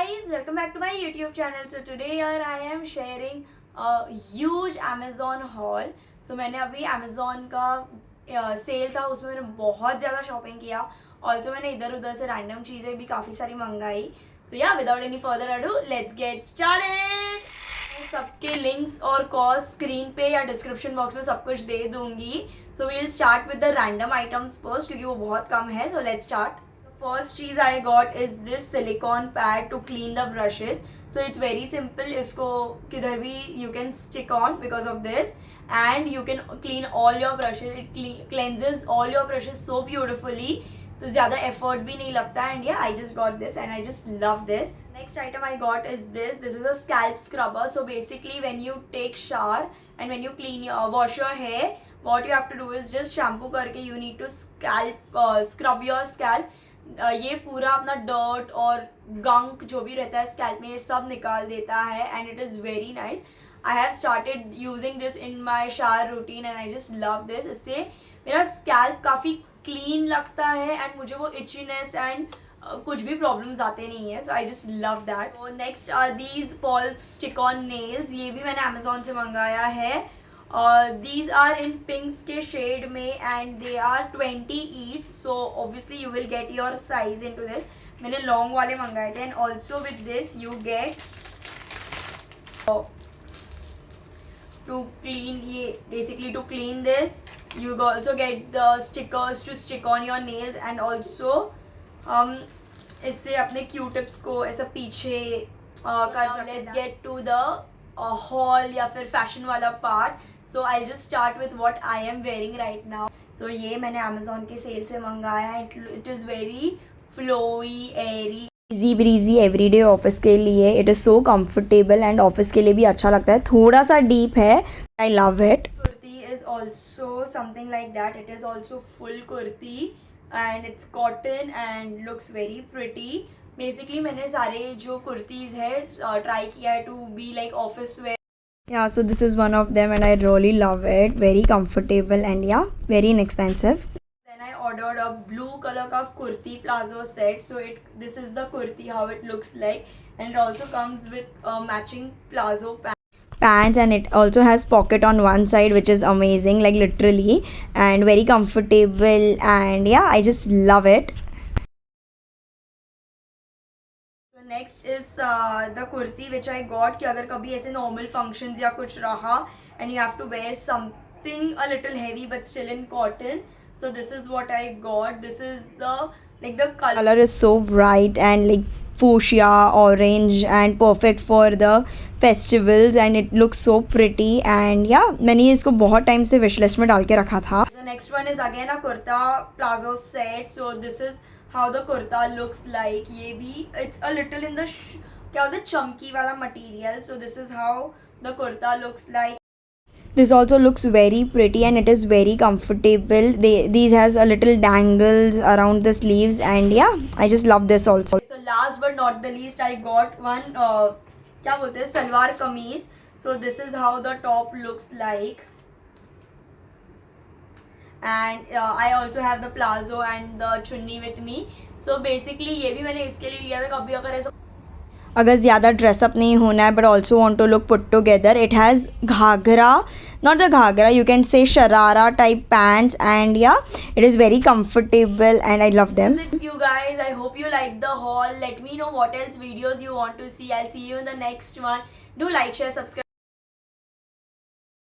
guys, welcome back to my YouTube channel. So today here I am sharing a huge Amazon haul. So मैंने अभी Amazon का cell था उसमें मैंने बहुत ज़्यादा शॉपिंग किया. ऑल्सो मैंने इधर उधर से रैंडम चीज़ें भी काफ़ी सारी मंगाई. So yeah without any further ado let's get started. सबके लिंक्स और कॉस्ट स्क्रीन पे या डिस्क्रिप्शन बॉक्स में सब कुछ दे दूंगी. So we'll start with the random items first क्योंकि वो बहुत कम है. So let's start. First cheese I got is this silicone pad to clean the brushes. So it's very simple. इसको किधर भी you can stick on because of this, and you can clean all your brushes. It cleanses all your brushes so beautifully. तो ज़्यादा effort भी नहीं लगता. And yeah, I just got this and I just love this. Next item I got is this. This is a scalp scrubber. So basically when you take shower and when you wash your hair, what you have to do is just shampoo करके you need to scrub your scalp. ये पूरा अपना dirt और गंक जो भी रहता है scalp में ये सब निकाल देता है and it is very nice. I have started using this in my shower routine and I just love this. इससे मेरा स्कैल्प काफ़ी क्लीन लगता है एंड मुझे वो इचीनेस एंड कुछ भी प्रॉब्लम्स आते नहीं है. So I just love that. Next are these false stick on nails. ये भी मैंने अमेजोन से मंगाया है. These are in pinks के shade में and they are 20 each. So obviously you will get your size into this. मैंने long वाले मंगाए थे. And also with this you get to clean ये basically to clean this you also get the stickers to stick on your nails and also इससे अपने Q-tips को ऐसा पीछे कर सकते हैं. Let's get to the haul या फिर फैशन वाला part. So I just start with what I am wearing right now. So ये मैंने अमेजोन के सेल से मंगाया है. It is very flowy airy easy breezy everyday office के लिए. It is so comfortable and office के लिए भी अच्छा लगता है. थोड़ा सा डीप है. I love it. Kurti is also something like that. It is also full kurti and it's cotton and looks very pretty. Basically मैंने सारे जो कुर्तीज़ है ट्राई किया है to be like office wear. Yeah, so this is one of them and I really love it. Very comfortable and yeah, very inexpensive. Then I ordered a blue color ka kurti plazo set. So this is the kurti how it looks like, and it also comes with a matching plazo pants and it also has pocket on one side which is amazing, like literally, and very comfortable and yeah, I just love it. Next is the kurti which I got कि अगर कभी ऐसे normal functions या कुछ रहा and you have to wear something a little heavy but still in cotton. So this is what I got. This is the like the colour is so bright and like fuchsia orange and perfect for the festivals and it looks so pretty and yeah मैंने इसको बहुत time से wish list में डाल के रखा था. So next one is again a kurta plazo set. So this is how the kurta looks like. ये भी it's a little in the क्या बोलते हैं चमकी वाला material. So this is how the kurta looks like. This also looks very pretty and it is very comfortable. These has a little dangles around the sleeves and yeah, I just love this also. So last but not the least, I got one क्या बोलते हैं salwar kameez. So this is how the top looks like. And I also have the plazo and the chunni with me. So basically ये भी मैंने इसके लिए लिया था कभी अगर ऐसा अगर ज़्यादा ड्रेसअप नहीं होना है but also want to look put together. It has ghagra, not the ghagra, you can say sharara type pants and या it is very comfortable and I love them. You guys, I hope you like the haul. Let me know what else videos you want to see. I'll see you in the next one. Do like, share, subscribe.